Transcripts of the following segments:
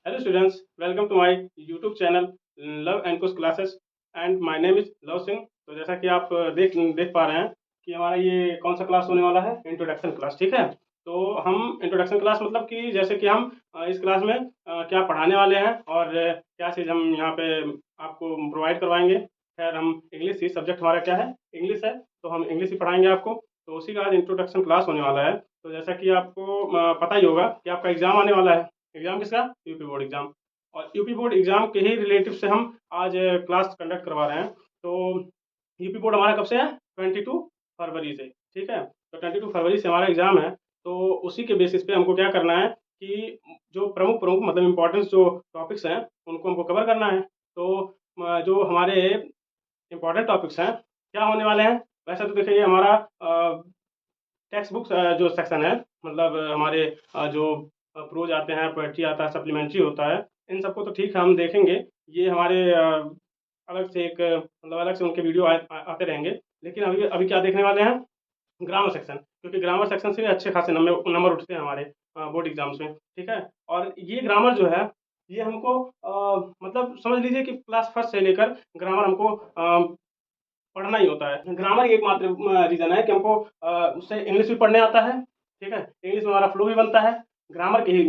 Hello students, welcome to my YouTube channel Love and Kush Classes and my name is Love Singh। तो जैसा कि आप देख देख पा रहे हैं कि हमारा ये कौन सा क्लास होने वाला है, इंट्रोडक्शन क्लास। ठीक है, तो हम इंट्रोडक्शन क्लास मतलब कि जैसे कि हम इस क्लास में क्या पढ़ाने वाले हैं और क्या चीज़ हम यहाँ पे आपको प्रोवाइड करवाएंगे। खैर, हम इंग्लिश ही सब्जेक्ट हमारा क्या है, इंग्लिश है, तो हम इंग्लिश ही पढ़ाएंगे आपको। तो उसी का आज इंट्रोडक्शन क्लास होने वाला है। तो जैसा कि आपको पता ही होगा कि आपका एग्जाम आने वाला है। एग्जाम किसका? UP board exam. और यूपी बोर्ड एग्जाम के ही रिलेटिव से हम आज क्लास कंडक्ट करवा रहे हैं। तो यूपी बोर्ड हमारा कब से है? 22 फरवरी से। ठीक है, तो 22 फरवरी से हमारा एग्जाम है। तो उसी के बेसिस पे हमको क्या करना है कि जो प्रमुख प्रमुख मतलब इम्पोर्टेंस जो टॉपिक्स हैं उनको हमको कवर करना है। तो जो हमारे इम्पोर्टेंट टॉपिक्स हैं क्या होने वाले हैं? वैसे तो देखिए, हमारा टेक्स्ट बुक जो सेक्शन है, मतलब हमारे जो प्रोज आते हैं, पोएट्री आता है, सप्लीमेंट्री होता है, इन सबको तो ठीक है हम देखेंगे। ये हमारे अलग से एक मतलब अलग से उनके वीडियो आते रहेंगे। लेकिन अभी अभी क्या देखने वाले हैं? ग्रामर सेक्शन, क्योंकि ग्रामर सेक्शन से अच्छे खासे नंबर नंबर उठते हैं हमारे बोर्ड एग्जाम्स में। ठीक है, और ये ग्रामर जो है ये हमको मतलब समझ लीजिए कि क्लास फर्स्ट से लेकर ग्रामर हमको पढ़ना ही होता है। ग्रामर ही एकमात्र रीजन है कि हमको उससे इंग्लिश भी पढ़ने आता है। ठीक है, इंग्लिश में हमारा फ्लो भी बनता है ग्रामर के ही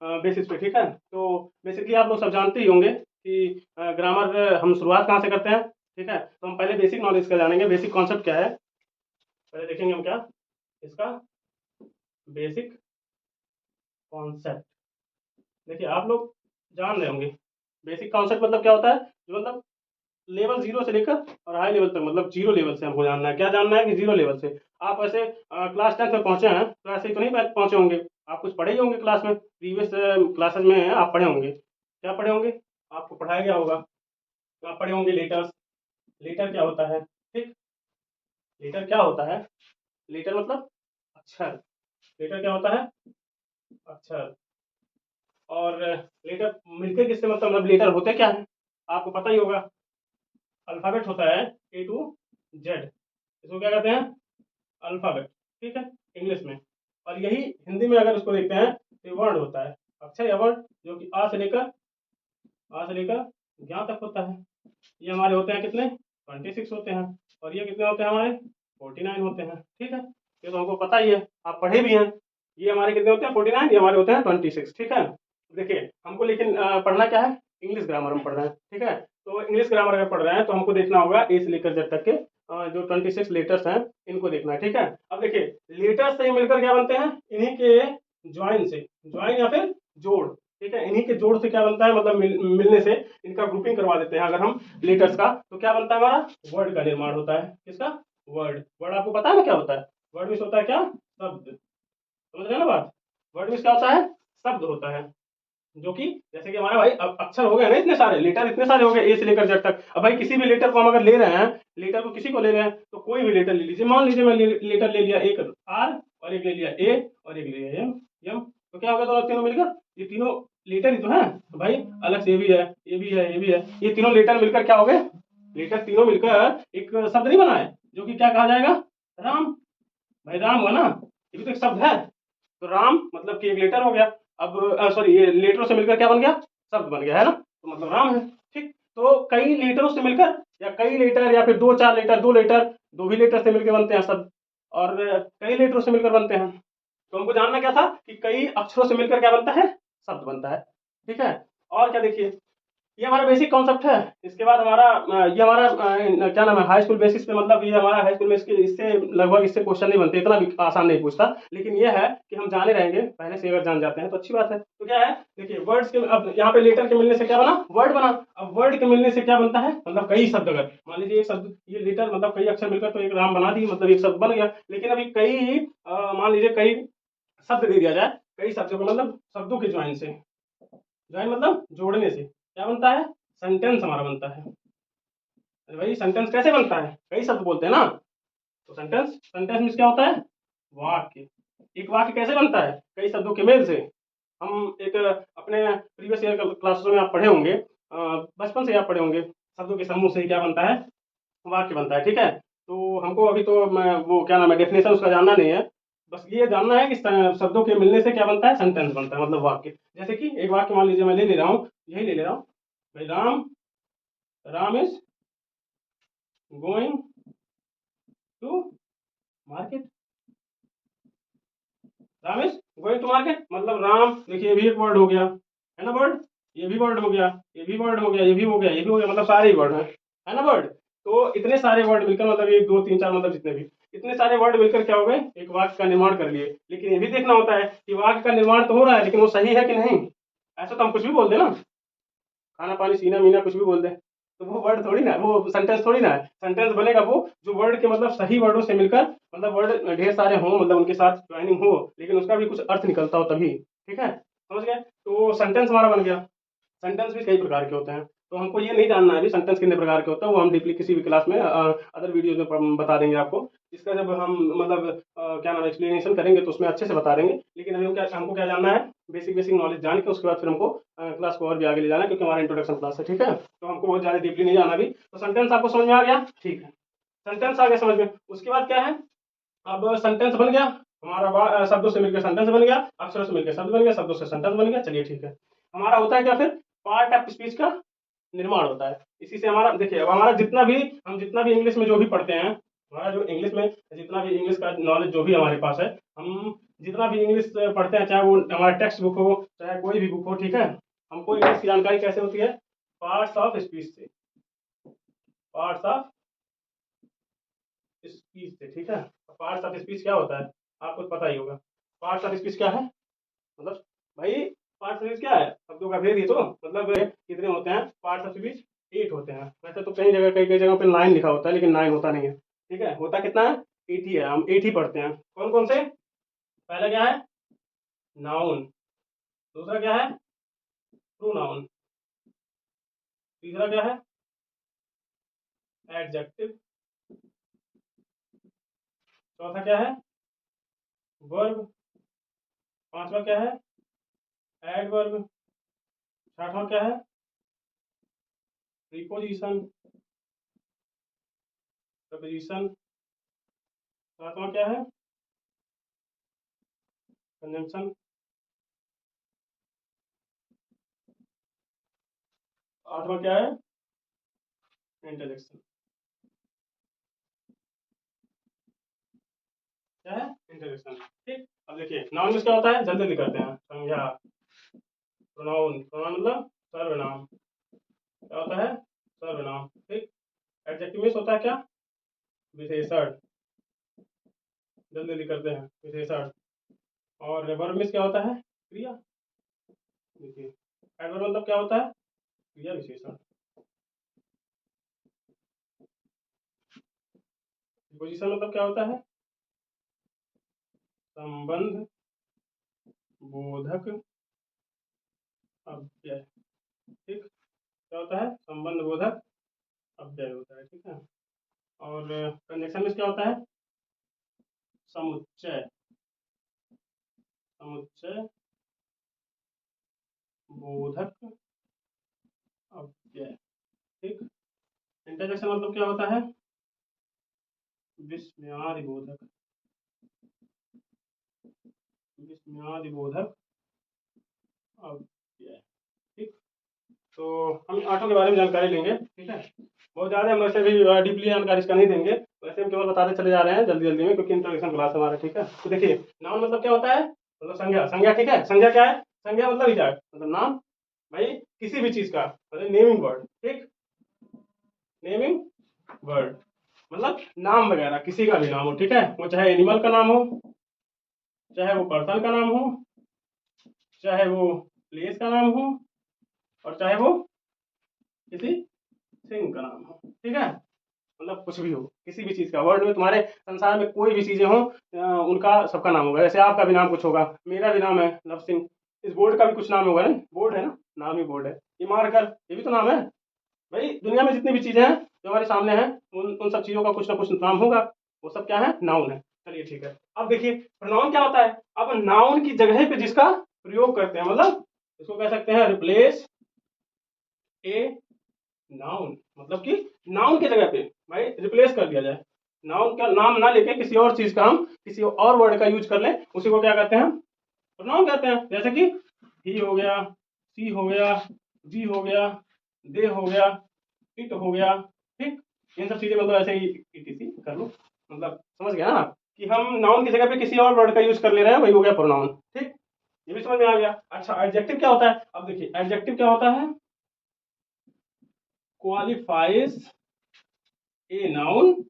बेसिस पे। ठीक है, तो बेसिकली आप लोग सब जानते ही होंगे कि ग्रामर हम शुरुआत कहाँ से करते हैं। ठीक है, तो हम पहले बेसिक नॉलेज का जानेंगे, बेसिक कॉन्सेप्ट क्या है पहले देखेंगे हम क्या इसका बेसिक कॉन्सेप्ट। देखिए, आप लोग जान रहे होंगे बेसिक कॉन्सेप्ट मतलब क्या होता है। जो मतलब लेवल जीरो से लेकर और हाई लेवल तक, मतलब जीरो लेवल से हमको जानना है। क्या जानना है कि जीरो लेवल से आप ऐसे क्लास 10 में पहुंचे हैं तो ऐसे ही तो नहीं पहुंचे होंगे। आप कुछ पढ़े ही होंगे क्लास में, प्रीवियस क्लासेस में आप पढ़े होंगे। क्या पढ़े होंगे? आपको पढ़ाया गया होगा। आप पढ़े होंगे लेटर्स। लेटर क्या होता है? ठीक, लेटर क्या होता है? लेटर मतलब अक्षर। लेटर क्या होता है? अक्षर। और लेटर मिलकर किससे मतलब लेटर होते क्या है आपको पता ही होगा। अल्फाबेट होता है A to Z, इसको क्या कहते हैं? अल्फाबेट। ठीक है, इंग्लिश में। और यही हिंदी में अगर उसको देखते हैं तो वर्ड होता है, अक्षर या वर्ड, जो कि आ से लेकर ज्ञा तक होता है। ये हमारे होते हैं कितने? 26 होते हैं। और ये कितने होते हैं हमारे? 49 होते हैं। ठीक है, ये तो हमको पता ही है, आप पढ़े भी हैं। ये हमारे कितने होते हैं? 49। ये हमारे होते हैं 26। ठीक है, देखिए हमको लेकिन पढ़ना क्या है? इंग्लिश ग्रामर हम पढ़ रहे हैं। ठीक है, तो इंग्लिश ग्रामर अगर पढ़ रहे हैं तो हमको देखना होगा ए से लेकर जेड तक के जो 26 लेटर्स हैं इनको देखना है। ठीक है, अब देखिए लेटर्स से मिलकर क्या बनते हैं? इन्हीं के ज्वाइन से, ज्वाइन या फिर जोड़। ठीक है, इन्हीं के जोड़ से क्या बनता है, मतलब मिलने से इनका ग्रुपिंग करवा देते हैं अगर हम लेटर्स का, तो क्या बनता है हमारा? वर्ड का निर्माण होता है। किसका? वर्ड। वर्ड आपको पता है ना क्या होता है? वर्ड मीन्स होता है क्या? शब्द। समझ रहे हैं ना बात? वर्ड मीन्स क्या होता है? शब्द होता है। जो कि जैसे कि हमारा भाई अब अक्षर हो गए ना, इतने सारे लेटर, इतने सारे हो गए ए से लेकर जेड तक। अब भाई किसी भी लेटर को हम अगर ले रहे हैं, लेटर को किसी को ले रहे हैं तो कोई भी लेटर ले लीजिए। मान लीजिए मैं लेटर ले लिया एक आर, और एक ले लिया ए, और एक ले लिया एम। यम, तो क्या होगा? दोनों तीनों मिलकर ये तीनों लेटर ही तो है। तो भाई अलग से ये भी है, ये भी है, ये भी है, ये तीनों लेटर मिलकर क्या हो गए? लेटर तीनों मिलकर एक शब्द नहीं बना है, जो कि क्या कहा जाएगा? राम। भाई राम हुआ ना, ये भी तो एक शब्द है। तो राम मतलब कि एक लेटर हो गया। अब सॉरी, ये लेटरों से मिलकर क्या बन गया? शब्द बन गया है ना, तो मतलब राम है। ठीक, तो कई लेटरों से मिलकर या कई लेटर या फिर दो चार लेटर, दो लेटर, दो भी लेटर से मिलकर बनते हैं शब्द, और कई लेटरों से मिलकर बनते हैं। तो हमको जानना क्या था कि कई अक्षरों से मिलकर क्या बनता है? शब्द बनता है। ठीक है, और क्या देखिए, ये हमारा बेसिक कॉन्सेप्ट है। इसके बाद हमारा ये हमारा क्या नाम है, हाई स्कूल बेसिस पे, मतलब ये हमारा हाई स्कूल में इसके इससे लगभग इससे क्वेश्चन नहीं बनते, इतना भी आसान नहीं पूछता। लेकिन ये है कि हम जाने रहेंगे पहले से, अगर जान जाते हैं तो अच्छी बात है। तो क्या है, देखिए वर्ड्स के, अब यहाँ पे लेटर के मिलने से क्या बना? वर्ड बना। अब वर्ड के मिलने से क्या बनता है, मतलब कई शब्द। अगर मान लीजिए एक शब्द, ये लेटर मतलब कई अक्षर मिलकर तो एक राम बना दी, मतलब एक शब्द बन गया। लेकिन अभी कई मान लीजिए कई शब्द दे दिया जाए, कई शब्दों को मतलब शब्दों के ज्वाइन से, ज्वाइन मतलब जोड़ने से क्या बनता है? सेंटेंस हमारा बनता है। अरे भाई सेंटेंस कैसे बनता है? कई शब्द बोलते हैं ना, तो सेंटेंस, सेंटेंस में क्या होता है? वाक्य। एक वाक्य कैसे बनता है? कई शब्दों के मेल से। हम एक अपने प्रीवियस ईयर क्लासेस में आप पढ़े होंगे, बचपन से आप पढ़े होंगे, शब्दों के समूह से क्या बनता है? वाक्य बनता है। ठीक है, तो हमको अभी तो मैं वो क्या नाम है, डेफिनेशन उसका जानना नहीं है। बस ये जानना है कि शब्दों के मिलने से क्या बनता है, सेंटेंस बनता है, मतलब वाक्य। जैसे कि एक वाक्य मान लीजिए मैं ले ले रहा हूँ, यही ले ले रहा हूँ भाई, Ram, Ram is going to market, Ram is going to market, मतलब राम, देखिए ये भी एक वर्ड हो गया, है ना वर्ड, ये भी वर्ड हो गया, ये भी वर्ड हो गया, ये भी हो गया, ये भी हो गया, मतलब सारे ही वर्ड है ना वर्ड। तो इतने सारे वर्ड मिलकर, मतलब एक दो तीन चार, मतलब जितने भी, इतने सारे वर्ड मिलकर क्या हो गए, एक वाक्य का निर्माण कर लिए। लेकिन ये भी देखना होता है कि वाक्य का निर्माण तो हो रहा है, लेकिन वो सही है कि नहीं। ऐसा तो हम कुछ भी बोल दें ना, खाना पानी सीना मीना कुछ भी बोल दे, तो वो वर्ड थोड़ी ना, वो सेंटेंस थोड़ी ना है। सेंटेंस बनेगा वो जो वर्ड के मतलब सही वर्डों से मिलकर, मतलब वर्ड ढेर सारे हों, मतलब उनके साथ ज्वाइनिंग हो, लेकिन उसका भी कुछ अर्थ निकलता हो तभी। ठीक है, समझ गए, तो सेंटेंस हमारा बन गया। सेंटेंस भी कई प्रकार के होते हैं, तो हमको ये नहीं जानना है अभी सेंटेंस कितने प्रकार के होते हैं, वो हम डीपली किसी भी क्लास में अदर वीडियोज में बता देंगे आपको। इसका जब हम मतलब क्या नाम, एक्सप्लेनेशन करेंगे तो उसमें अच्छे से बता देंगे। लेकिन अभी हमको क्या जानना है, बेसिक बेसिक नॉलेज जान के उसके बाद फिर हमको क्लास को और भी आगे ले जाना है, क्योंकि हमारा इंट्रोडक्शन क्लास है। ठीक है, तो हमको बहुत ज़्यादा डीपली नहीं जाना अभी। तो सेंटेंस आपको समझ में आ गया, ठीक है, सेंटेंस आ गया समझ में। उसके बाद क्या है, अब सेंटेंस बन गया हमारा, शब्दों से मिलकर सेंटेंस बन गया, अक्षरों से मिलकर शब्द बन गया, शब्दों से सेंटेंस बन गया। चलिए ठीक है, हमारा होता है क्या फिर, पार्ट ऑफ स्पीच का निर्माण होता है। इसी से हमारा, देखिए अब हमारा जितना भी, हम जितना भी इंग्लिश में जो भी पढ़ते हैं, हमारा जो इंग्लिश में जितना भी इंग्लिश का नॉलेज जो भी हमारे पास है, हम जितना भी इंग्लिश पढ़ते हैं, चाहे वो हमारा टेक्स्ट बुक हो, चाहे कोई भी बुक हो, ठीक है, हमको इंग्लिश की जानकारी कैसे होती है, पार्ट्स ऑफ स्पीच से, पार्ट्स ऑफ स्पीच से। ठीक है, पार्ट्स ऑफ स्पीच क्या होता है, आपको तो पता ही होगा। पार्ट्स ऑफ स्पीच क्या है, मतलब भाई, पार्ट्स ऑफ स्पीच क्या है, शब्दों का भेद ही तो, मतलब कितने होते हैं पार्ट्स ऑफ स्पीच, 8 होते हैं। वैसे तो कई जगह, कई कई जगह पे 9 लिखा होता है, लेकिन 9 होता नहीं है। ठीक है, होता कितना है, 8 ही है, हम 8 ही पढ़ते हैं। कौन कौन से, पहला क्या है, नाउन, दूसरा क्या है, प्रोनाउन, तीसरा क्या है, एडजेक्टिव, चौथा क्या है, वर्ब, पांचवा क्या है, एडवर्ब, छठवां क्या है, प्रीपोजिशन, प्रपोजिशन, सातवां क्या है, कंजंक्शन, आठवां क्या है, इंटरजेक्शन। क्या है, इंटरजेक्शन। ठीक, अब देखिए नाउन में क्या होता है, जल्दी जल्दी करते हैं, संज्ञा, प्रोनाउन, प्रोनाउन मतलब सर्वनाम, क्या होता है, सर्वनाम। ठीक, एडजेक्टिव में होता है क्या, विशेषण, जल्दी जल्दी करते हैं, विशेषण। और वर्ब में क्या होता है, क्रिया। देखिए एडवर्ब मतलब क्या होता है, क्रिया विशेषण। प्रीपोजिशन मतलब क्या होता है, संबंध बोधक अव्यय। ठीक, क्या होता है, संबंध बोधक अव्यय होता है। ठीक है, और कंजक्शन में क्या होता है, समुच्चय, समुच्चय बोधक अव्यय। ठीक, इंटरजेक्शन मतलब क्या होता है, विस्मयादि बोधक, विस्मयादि बोधक अव्यय। ठीक, तो हम आठों के बारे में जानकारी लेंगे। ठीक है, बहुत ज़्यादा हम वैसे भी डीपली जानकारी इसका नहीं देंगे, वैसे हम केवल बताते चले जा रहे हैं जल्दी जल्दी में, क्योंकि इंट्रोडक्शन क्लास हमारा। ठीक है, तो देखिए नाउन मतलब क्या होता है, मतलब संज्ञा, संज्ञा। ठीक है, संज्ञा क्या है, संज्ञा मतलब क्या है, मतलब नाम, भाई किसी भी चीज का, मतलब नेमिंग वर्ड। ठीक, नेमिंग वर्ड मतलब नाम वगैरह, किसी का भी नाम हो। ठीक है, वो चाहे एनिमल का नाम हो, चाहे वो पर्सन का नाम हो, चाहे वो प्लेस का नाम हो, और चाहे वो किसी थिंग का नाम हो। ठीक है, मतलब कुछ भी हो, किसी भी चीज का, वर्ल्ड में तुम्हारे संसार में कोई भी चीजें हो, उनका सबका नाम होगा। जैसे आपका भी नाम कुछ होगा, मेरा भी नाम है लव सिंह, इस बोर्ड का भी कुछ नाम होगा ना, बोर्ड है ना, नाम ही बोर्ड है। ये मार्कर, ये भी तो नाम है। भाई दुनिया में जितनी भी चीजें हैं जो हमारे सामने हैं, उन सब चीजों का कुछ ना कुछ नाम होगा, वो सब क्या है, नाउन है। चलिए ठीक है, अब देखिए प्रोनाउन क्या होता है, अब नाउन की जगह पे जिसका प्रयोग करते हैं, मतलब इसको कह सकते हैं रिप्लेस ए नाउन, मतलब कि नाउन की जगह पे भाई रिप्लेस कर दिया जाए। नाउन का नाम ना लेके किसी और चीज का हम किसी और वर्ड का यूज कर ले, उसी को क्या कहते हैं, प्रोनाउन कहते हैं। जैसे कि ही हो गया, सी हो गया, वी हो गया, दे हो गया, इट हो गया, ठीक। इन सब चीजें मतलब ऐसे ही इटीसी कर लो, मतलब समझ गया ना कि हम नाउन की जगह पे किसी और वर्ड का यूज कर ले रहे हैं, वही हो गया प्रोनाउन, ठीक। ये भी समझ में आ गया। अच्छा एडजेक्टिव क्या होता है, अब देखिए एडजेक्टिव क्या होता है, qualifies a noun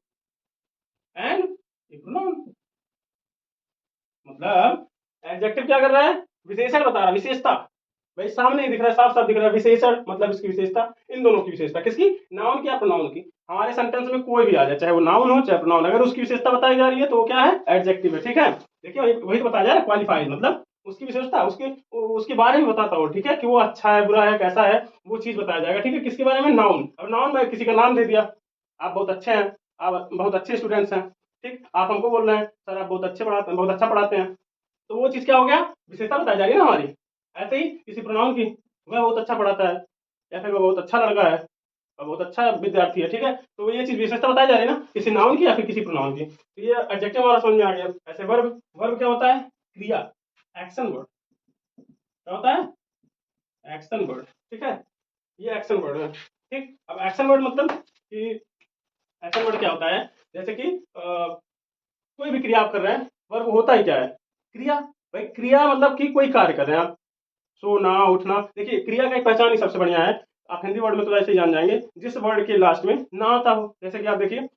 and A pronoun. मतलब एडजेक्टिव क्या कर रहा है, विशेषण बता रहा है, विशेषता। भाई सामने ही दिख रहा है, साफ साफ दिख रहा है, विशेषण मतलब इसकी विशेषता, इन दोनों की विशेषता, किसकी, नाउन की या प्रोनाउन की। हमारे सेंटेंस में कोई भी आ जाए, चाहे वो नाउन हो चाहे प्रोनाउन, अगर उसकी विशेषता बताई जा रही है तो वो क्या है, एडजेक्टिव है, ठीक है। देखिए वही तो बताया जा रहा है, क्वालिफाइड मतलब उसकी विशेषता, उसके बारे में बताता हूँ, ठीक है, कि वो अच्छा है बुरा है कैसा है, वो चीज बताया जाएगा, ठीक है। किसके बारे में, नाउन। अब नाउन में किसी का नाम दे दिया, आप बहुत अच्छे हैं, आप बहुत अच्छे स्टूडेंट्स हैं, ठीक, आप हमको बोल रहे हैं सर आप बहुत अच्छे पढ़ाते हैं, बहुत अच्छा पढ़ाते हैं, तो वो चीज क्या हो गया, विशेषता बताई जा रही है ना हमारी। ऐसे ही किसी प्रोनाउन की, वह बहुत अच्छा पढ़ाता है, या फिर वह बहुत अच्छा लड़का है, और बहुत अच्छा विद्यार्थी है, ठीक है, तो ये चीज विशेषता बताई जा रही है ना, किसी नाउन की या फिर किसी प्रोनाउन की। तो ये एडजेक्टिव हमारा समझ में आ गया। ऐसे वर्ब, वर्ब क्या होता है, क्रिया, एक्शन वर्ड, क्या होता है, एक्शन वर्ड, ठीक है, ये एक्शन वर्ड है, ठीक। अब एक्शन वर्ड मतलब कि एक्शन वर्ड क्या होता है, जैसे कि कोई भी क्रिया आप कर रहे हैं, वर्ब होता ही क्या है, क्रिया। भाई क्रिया मतलब कि कोई कार्य कर रहे हैं आप, सोना उठना। देखिए क्रिया का एक पहचान ही सबसे बढ़िया है, आप हिंदी वर्ड में तो ऐसे ही जान जाएंगे, जिस वर्ड के लास्ट में ना आता हो। जैसे कि आप देखिए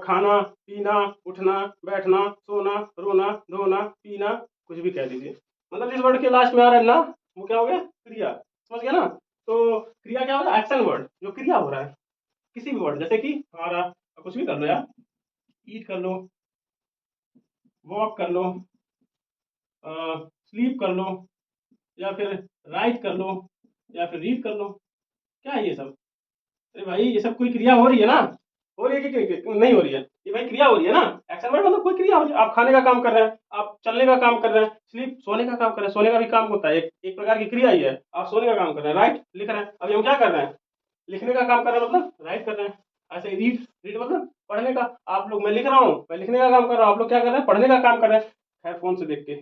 खाना पीना उठना बैठना सोना रोना धोना पीना, कुछ भी कह दीजिए, मतलब जिस वर्ड के लास्ट में आ रहा है ना, वो क्या हो गया, क्रिया, समझ गया ना। तो क्रिया क्या होगा, एक्शन वर्ड, जो क्रिया हो रहा है, किसी भी वर्ड, जैसे कि हमारा कुछ भी कर लो यार, ईट कर लो, वॉक कर लो, स्लीप कर लो, या फिर राइट कर लो, या फिर रीड कर लो, क्या है ये सब। अरे भाई ये सब कोई क्रिया हो रही है ना, हो रही है कि नहीं हो रही है, ये भाई क्रिया हो रही है ना। एक्शन वर्ड मतलब कोई क्रिया हो रही है, आप खाने का काम कर रहे हैं, आप चलने का काम कर रहे हैं, स्लीप सोने का काम कर रहे हैं, सोने का भी काम होता है, एक प्रकार की क्रिया ही है, आप सोने का काम कर रहे हैं, राइट लिख रहे हैं, अभी हम क्या कर रहे हैं, लिखने का काम कर रहे हैं, मतलब राइट कर रहे हैं। ऐसे रीड, रीड मतलब पढ़ने का, आप लोग, मैं लिख रहा हूँ, मैं लिखने का काम कर रहा हूँ, आप लोग क्या कर रहे हैं, पढ़ने का काम कर रहे हैं। खैर फोन से देख के,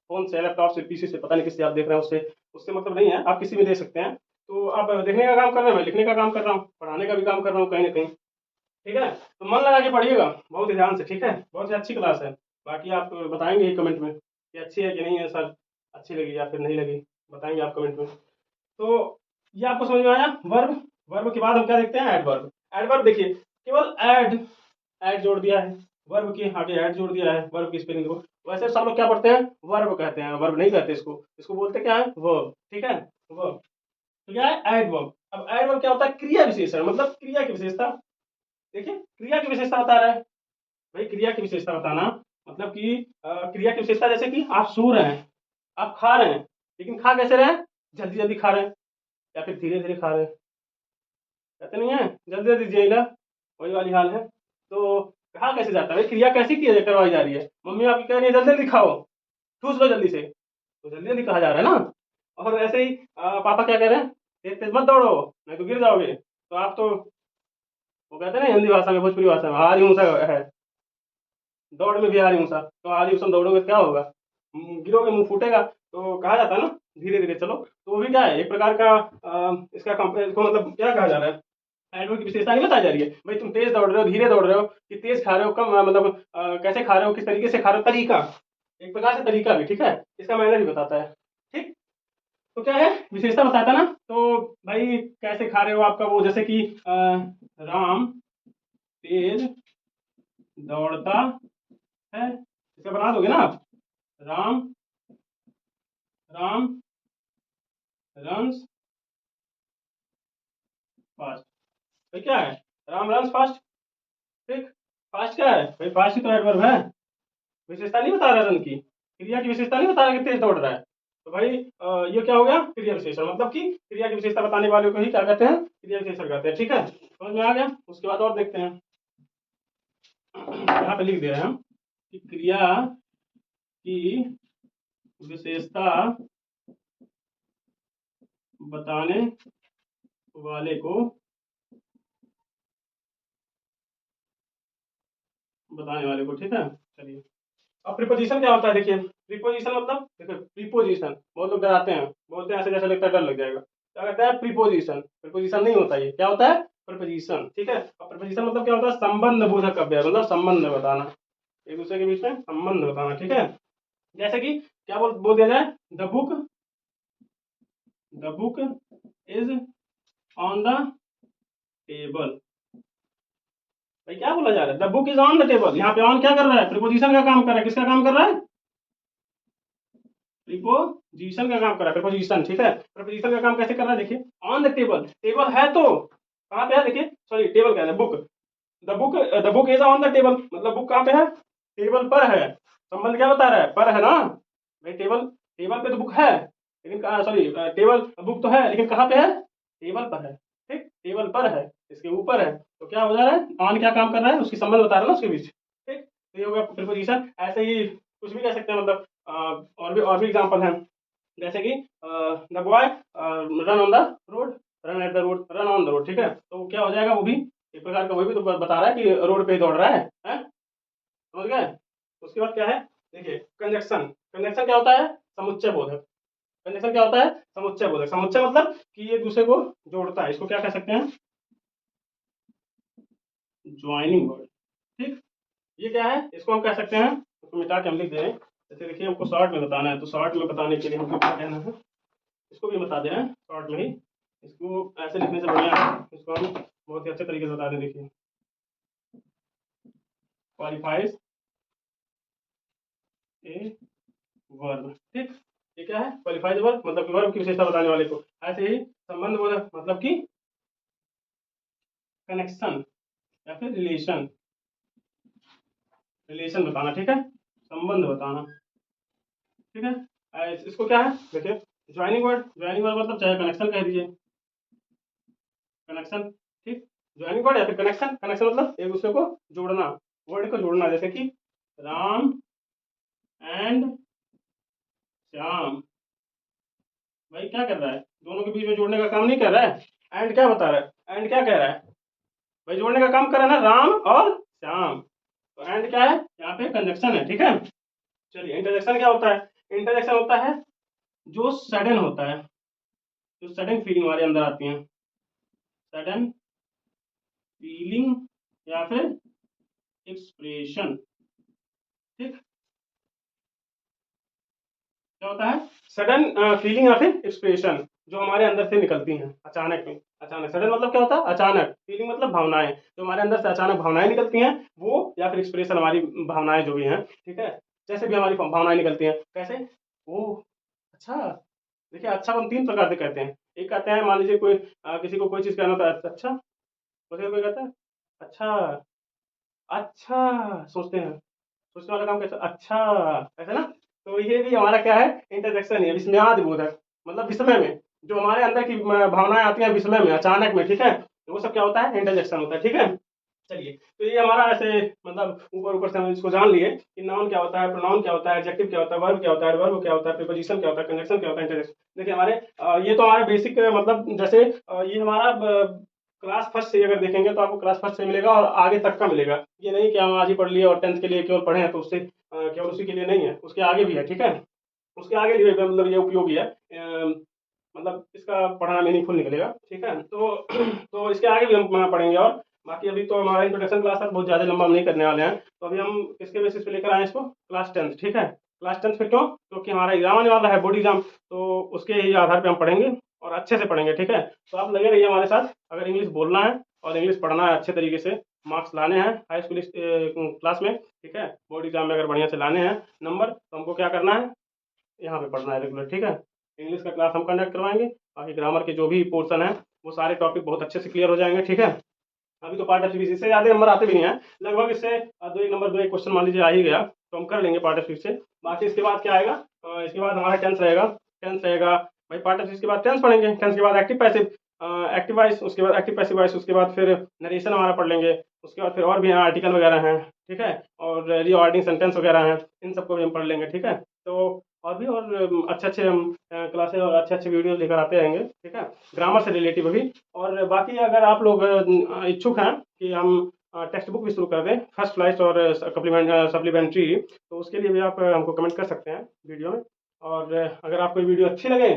फोन से लैपटॉप से पीसी से, पता नहीं किससे आप देख रहे हैं, उससे उससे मतलब नहीं है, आप किसी भी दे सकते हैं। तो आप देखने का काम कर रहे हैं, मैं लिखने का काम कर रहा हूँ, पढ़ाने का भी काम कर रहा हूँ कहीं ना कहीं, ठीक है। तो मन लगा के पढ़िएगा बहुत ही ध्यान से, ठीक है, बहुत ही अच्छी क्लास है। बाकी आप बताएंगे ही कमेंट में कि अच्छी है कि नहीं है सर, अच्छी लगी या फिर नहीं लगी, बताएंगे आप कमेंट में। तो ये आपको समझ में आया वर्ब। वर्ब के बाद हम क्या देखते हैं, एडवर्ब। एडवर्ब देखिए, केवल ऐड, ऐड जोड़ दिया है, वर्ब के आगे ऐड जोड़ दिया है, वर्ब की स्पेलिंग को। वैसे सब लोग क्या पढ़ते हैं, वर्ब कहते हैं, वर्ब नहीं कहते इसको, इसको बोलते क्या है, वर्ब, ठीक है, वर्ब। तो क्या है, एडवर्ब। अब एडवर्ब क्या होता है, क्रिया विशेषण, मतलब क्रिया की विशेषता। देखिए क्रिया की विशेषता बता रहा है, भाई क्रिया की विशेषता बताना मतलब कि क्रिया की विशेषता, जैसे कि आप सो रहे हैं, आप खा रहे हैं, लेकिन खा कैसे रहे हैं, जल्दी जल्दी खा रहे हैं, या फिर धीरे धीरे खा रहे हैं, कहते नहीं है जल्दी जल्दी जिएगा, वही वाली हाल है। तो कहा कैसे जाता है, भाई क्रिया कैसी की करवाई जा रही है, मम्मी आपकी कह रही है जल्दी जल्दी खाओ, ठूस लो जल्दी से, तो जल्दी जल्दी कहा जा रहा है ना। और ऐसे ही पापा क्या कह रहे हैं, तेज तेज मत दौड़ो नहीं तो गिर जाओगे, तो आप तो, वो कहते हैं ना हिंदी भाषा में भोजपुरी भाषा में, हारी हूँ है, दौड़ में भी हारी हूँ, तो हारी हूँ दौड़ोगे तो क्या होगा, गिरोगे मुंह फूटेगा। तो कहा जाता है ना धीरे धीरे चलो, तो वो भी क्या है, एक प्रकार का इसका इसको मतलब क्या कहा जा रहा है, एडवर्ब की विशेषता नहीं बताई जा रही है, भाई तुम तेज दौड़ रहे हो धीरे दौड़ रहे हो, कि तेज खा रहे हो कम, मतलब कैसे खा रहे हो, किस तरीके से खा रहे हो, तरीका, एक प्रकार से तरीका भी, ठीक है, इसका मैनर भी बताता है, ठीक। तो क्या है, विशेषता बताता ना, तो भाई कैसे खा रहे हो आपका वो, जैसे कि राम तेज दौड़ता है, इसे बना दोगे ना आप, राम, राम रन्स फास्ट, भाई क्या है, राम रन्स फास्ट, ठीक। फास्ट क्या है, भाई फास्ट ही तो एडवर्ब है, विशेषता नहीं बता रहा रन की, क्रिया की विशेषता नहीं बता रहा कि तेज दौड़ रहा है। तो भाई ये क्या हो गया, क्रिया विशेषण, मतलब कि क्रिया की विशेषता बताने वाले को ही क्या कहते हैं, क्रिया विशेषण कहते हैं, ठीक है, समझ में आ गया। उसके बाद और देखते हैं, यहाँ पे लिख दे रहे हैं हम कि क्रिया की विशेषता बताने वाले को बताने वाले को, ठीक है। चलिए, अब प्रीपोजिशन क्या होता है, देखिए प्रीपोजिशन मतलब, देखिए प्रीपोजिशन बहुत लोग डराते हैं, बोलते हैं ऐसे जैसे लगता है डर लग जाएगा, क्या कहता है प्रीपोजिशन, प्रीपोजिशन नहीं होता, ये क्या होता है प्रीपोजिशन, ठीक है। और प्रीपोजिशन मतलब क्या होता है, संबंध बोधक अव्यय, मतलब संबंध बताना, एक दूसरे के बीच में संबंध बताना, ठीक है। जैसे कि क्या बोल दिया जाए, the book is on the table, भाई क्या बोला जा रहा है, the book is on the table, यहाँ पे ऑन क्या कर रहा है, प्रीपोजिशन का काम कर रहा है, किसका काम कर रहा है, प्रीपोजिशन का काम कर रहा है, प्रीपोजिशन, ठीक है। प्रीपोजिशन का काम कैसे कर रहा है, देखिए ऑन द टेबल, टेबल है तो कहाँ पे है, देखिए सॉरी टेबल क्या है, book, the book is on the table, मतलब बुक कहाँ पे है, टेबल पर है, संबंध क्या बता रहा है, पर है ना, भाई टेबल, टेबल पे तो बुक है, लेकिन कहाँ, सॉरी टेबल, बुक तो है लेकिन कहाँ पे है, टेबल पर है, ठीक, टेबल पर है, इसके ऊपर है, तो क्या हो जा रहा है, ऑन क्या काम कर रहा है, उसकी संबंध बता रहा है ना उसके बीच, ठीक, तो ये हो गया प्रीपोजिशन। ऐसे ही कुछ भी कह सकते हैं, मतलब और भी एग्जाम्पल हैं, जैसे कि the boy run on the road, run at the road, run on the road, ठीक है, तो क्या हो जाएगा, वो भी एक प्रकार का, वही भी तो बता रहा है कि रोड पे ही दौड़ रहा है, समझ गए। उसके बाद क्या है, देखिए कंजक्शन, कंजक्शन क्या होता है, समुच्चय बोधक, कंजक्शन क्या होता है, समुच्चय बोधक, समुच्चय मतलब कि ये दूसरे को जोड़ता है, इसको क्या कह सकते हैं, ज्वाइनिंग वर्ड, ठीक, ये क्या है, इसको हम कह सकते हैं, इसको मिटा के हम लिख दें, जैसे देखिए हमको शॉर्ट में बताना है, तो शॉर्ट में बताने के लिए हमको क्या कहना है, इसको भी बता दें शॉर्ट में ही, इसको ऐसे लिखने से बढ़िया है, इसको हम बहुत ही अच्छे तरीके से बता दें, देखिए क्वालिफाइज ए वर्ब, ठीक, ये क्या है, क्वालिफाइज वर्ब मतलब कि वर्ब की विशेषता बताने वाले को, ऐसे ही संबंध बोधक मतलब कि कनेक्शन या फिर रिलेशन, रिलेशन बताना, ठीक है, संबंध बताना, ठीक है। इसको क्या है, देखिए ज्वाइनिंग वर्ड मतलब चाहे कनेक्शन कह दीजिए, कनेक्शन, ठीक, ज्वाइनिंग वर्ड या फिर कनेक्शन, कनेक्शन मतलब एक दूसरे को जोड़ना, वर्ड को जोड़ना, जैसे कि राम एंड श्याम, भाई क्या कर रहा है, दोनों के बीच में जोड़ने का काम नहीं कर रहा है, एंड क्या बता रहा है, एंड क्या कह रहा है, भाई जोड़ने का काम कर रहा है ना, राम और श्याम, तो एंड क्या है, यहाँ पे कंजक्शन है, ठीक है। चलिए इंटरजेक्शन क्या होता है, इंटरजेक्शन होता है जो सडन होता है, जो सडन फीलिंग हमारे अंदर आती है, सडन फीलिंग या फिर एक्सप्रेशन, ठीक, क्या होता है, सडन फीलिंग या फिर एक्सप्रेशन जो हमारे अंदर से निकलती हैं अचानक में, अचानक, सडन मतलब क्या होता है, अचानक, फीलिंग मतलब भावनाएं, जो हमारे अंदर से अचानक भावनाएं निकलती हैं वो, या फिर एक्सप्रेशन हमारी भावनाएं जो भी हैं, ठीक है, जैसे भी हमारी भावनाएं निकलती हैं, कैसे, ओ अच्छा, देखिए अच्छा को हम तीन प्रकार से कहते हैं, एक कहते हैं, मान लीजिए कोई किसी को कोई चीज़ कहना होता है अच्छा, उसके कोई कहता है अच्छा, अच्छा सोचते हैं, सोचने वाला काम कैसा, अच्छा, ऐसा ना, तो ये भी हमारा क्या है, इंटरजेक्शन है, विस्मयाद बोधक, मतलब विस्मय में, जो हमारे अंदर की भावनाएं आती हैं विस्मय में, अचानक में, ठीक है, तो वो सब क्या होता है, इंटरजेक्शन होता है, ठीक है। चलिए, तो ये हमारा ऐसे, मतलब ऊपर ऊपर से हम इसको जान लिए कि नाउन क्या होता है, प्रोनाउन क्या होता है, एडजेक्टिव क्या होता है, वर्ब क्या होता है, एडवर्ब क्या होता है, प्रीपोजिशन क्या होता है, कंजक्शन क्या होता है, इंटरजेक्शन, देखिए हमारे ये तो हमारे बेसिक, मतलब जैसे ये हमारा क्लास फर्स्ट से अगर देखेंगे तो आपको क्लास फर्स्ट से मिलेगा और आगे तक का मिलेगा, ये नहीं कि हम आज ही पढ़ लिए और टेंथ के लिए केवल पढ़े हैं तो उससे केवल उसी के लिए नहीं है, उसके आगे भी है, ठीक है, उसके आगे भी मतलब ये उपयोगी है, मतलब इसका पढ़ना मीनिंगफुल निकलेगा, ठीक है, तो तो इसके आगे भी हम पढ़ेंगे, और बाकी अभी तो हमारा इंट्रोडक्शन क्लास है, बहुत ज़्यादा लंबा हम नहीं करने वाले हैं, तो अभी हम किसके बेसिस पे लेकर आए इसको, क्लास टेंथ, ठीक है, क्लास टेंथ पे क्यों, क्योंकि हमारा एग्जाम आने वाला है, बोर्ड एग्जाम, तो उसके ही आधार पे हम पढ़ेंगे और अच्छे से पढ़ेंगे, ठीक है, तो आप लगे रहिए हमारे साथ, अगर इंग्लिश बोलना है और इंग्लिश पढ़ना है अच्छे तरीके से, मार्क्स लाने हैं हाई स्कूल क्लास में, ठीक है, बोर्ड एग्जाम में अगर बढ़िया से लाने हैं नंबर, तो हमको क्या करना है, यहाँ पे पढ़ना है रेगुलर, ठीक है, इंग्लिश का क्लास हम कंडक्ट करवाएंगे, बाकी ग्रामर के जो भी पोर्सन है वो सारे टॉपिक बहुत अच्छे से क्लियर हो जाएंगे, ठीक है। अभी तो पार्ट ऑफ स्पीच इससे ज़्यादा नंबर आते भी नहीं है, लगभग इससे दो एक नंबर, दो एक क्वेश्चन मान लीजिए आ ही गया तो हम कर लेंगे पार्ट ऑफ स्पीच से, बाकी इसके बाद क्या आएगा, इसके बाद हमारा टेंस रहेगा, टेंस रहेगा, भाई पार्ट ऑफ स्पीच के बाद टेंस पढ़ेंगे, टेंस के बाद एक्टिव पैसिव, एक्टिव वॉइस, उसके बाद एक्टिव पैसिव वॉइस, उसके बाद फिर नरेशन हमारा पढ़ लेंगे, उसके बाद फिर और भी आर्टिकल वगैरह हैं, ठीक है, और रीऑर्डिंग सेंटेंस वगैरह हैं, इन सबको भी हम पढ़ लेंगे, ठीक है, तो और भी और अच्छे अच्छे हम क्लासेस और अच्छे अच्छे वीडियो लेकर आते रहेंगे, ठीक है, ग्रामर से रिलेटिव भी, और बाकी अगर आप लोग इच्छुक हैं कि हम टेक्स्ट बुक भी शुरू कर दें, फर्स्ट फ्लाइट और सप्लीमेंट्री, तो उसके लिए भी आप हमको कमेंट कर सकते हैं वीडियो में। और अगर आपको ये वीडियो अच्छी लगे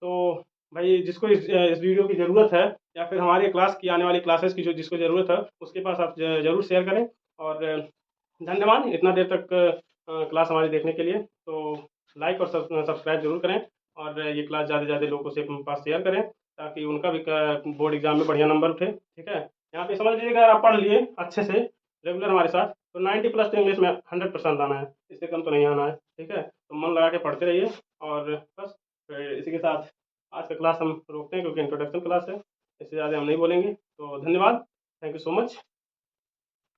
तो भाई जिसको इस वीडियो की ज़रूरत है, या फिर हमारे क्लास की आने वाली क्लासेस की जो जिसको ज़रूरत है उसके पास आप ज़रूर शेयर करें। और धन्यवाद इतना देर तक क्लास हमारी देखने के लिए। तो लाइक और सब्सक्राइब जरूर करें, और ये क्लास ज़्यादा से ज़्यादा लोगों से पास शेयर करें, ताकि उनका भी बोर्ड एग्जाम में बढ़िया नंबर उठे। ठीक है, यहाँ पे समझ लीजिएगा, अगर आप पढ़ लिए अच्छे से रेगुलर हमारे साथ, तो 90+ तो इंग्लिश में 100% आना है, इससे कम तो नहीं आना है। ठीक है, तो मन लगा के पढ़ते रहिए। और बस फिर इसी के साथ आज का क्लास हम रोकते हैं, क्योंकि इंट्रोडक्शन क्लास है, इससे ज़्यादा हम नहीं बोलेंगे। तो धन्यवाद, थैंक यू सो मच।